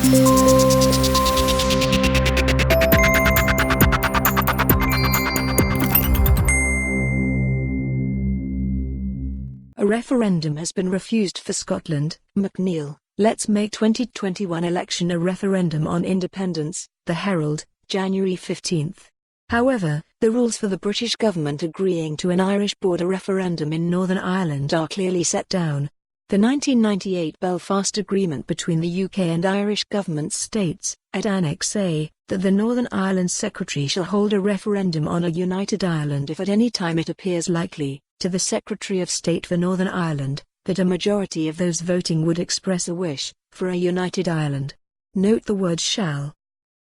A referendum has been refused for Scotland. MacNeil, let's make 2021 election a referendum on independence. The Herald, January 15. However, the rules for the British government agreeing to an Irish border referendum in Northern Ireland are clearly set down. The 1998 Belfast Agreement between the UK and Irish governments states, at Annexe A, that the Northern Ireland Secretary shall hold a referendum on a united Ireland if at any time it appears likely, to the Secretary of State for Northern Ireland, that a majority of those voting would express a wish for a united Ireland. Note the word shall.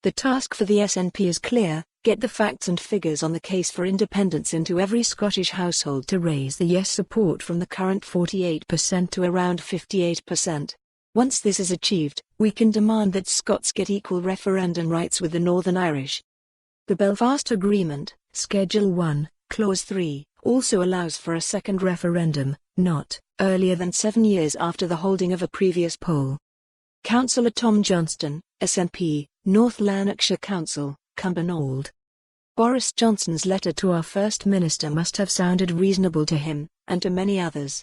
The task for the SNP is clear: get the facts and figures on the case for independence into every Scottish household to raise the yes support from the current 48% to around 58%. Once this is achieved, we can demand that Scots get equal referendum rights with the Northern Irish. The Belfast Agreement, Schedule 1, Clause 3, also allows for a second referendum, not earlier than 7 years after the holding of a previous poll. Councillor Tom Johnston, SNP, North Lanarkshire Council, Cumbernauld. Boris Johnson's letter to our First Minister must have sounded reasonable to him, and to many others.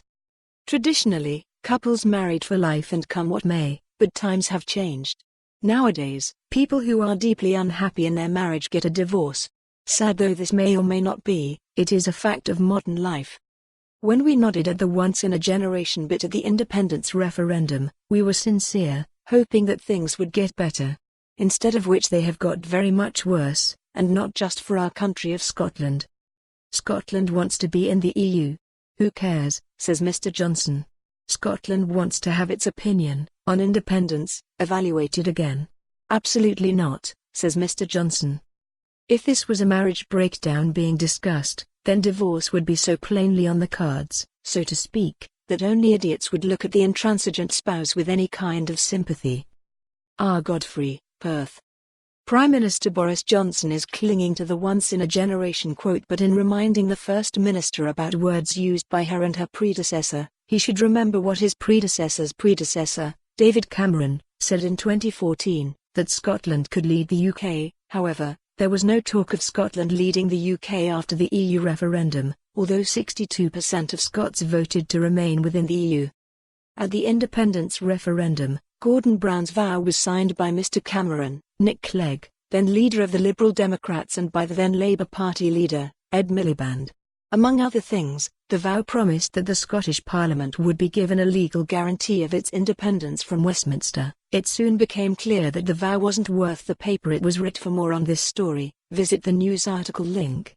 Traditionally, couples married for life and come what may, but times have changed. Nowadays, people who are deeply unhappy in their marriage get a divorce. Sad though this may or may not be, it is a fact of modern life. When we nodded at the once-in-a-generation bit at the independence referendum, we were sincere, hoping that things would get better. Instead of which they have got very much worse, and not just for our country of Scotland. Scotland wants to be in the EU. Who cares, says Mr. Johnson. Scotland wants to have its opinion on independence evaluated again. Absolutely not, says Mr. Johnson. If this was a marriage breakdown being discussed, then divorce would be so plainly on the cards, so to speak, that only idiots would look at the intransigent spouse with any kind of sympathy. R. Godfrey, Perth. Prime Minister Boris Johnson is clinging to the once-in-a-generation quote, but in reminding the First Minister about words used by her and her predecessor, he should remember what his predecessor's predecessor, David Cameron, said in 2014, that Scotland could lead the UK. However, there was no talk of Scotland leading the UK after the EU referendum, although 62% of Scots voted to remain within the EU. At the independence referendum, Gordon Brown's vow was signed by Mr. Cameron, Nick Clegg, then leader of the Liberal Democrats, and by the then Labour Party leader, Ed Miliband. Among other things, the vow promised that the Scottish Parliament would be given a legal guarantee of its independence from Westminster. It soon became clear that the vow wasn't worth the paper it was writ. For more on this story, visit the news article link.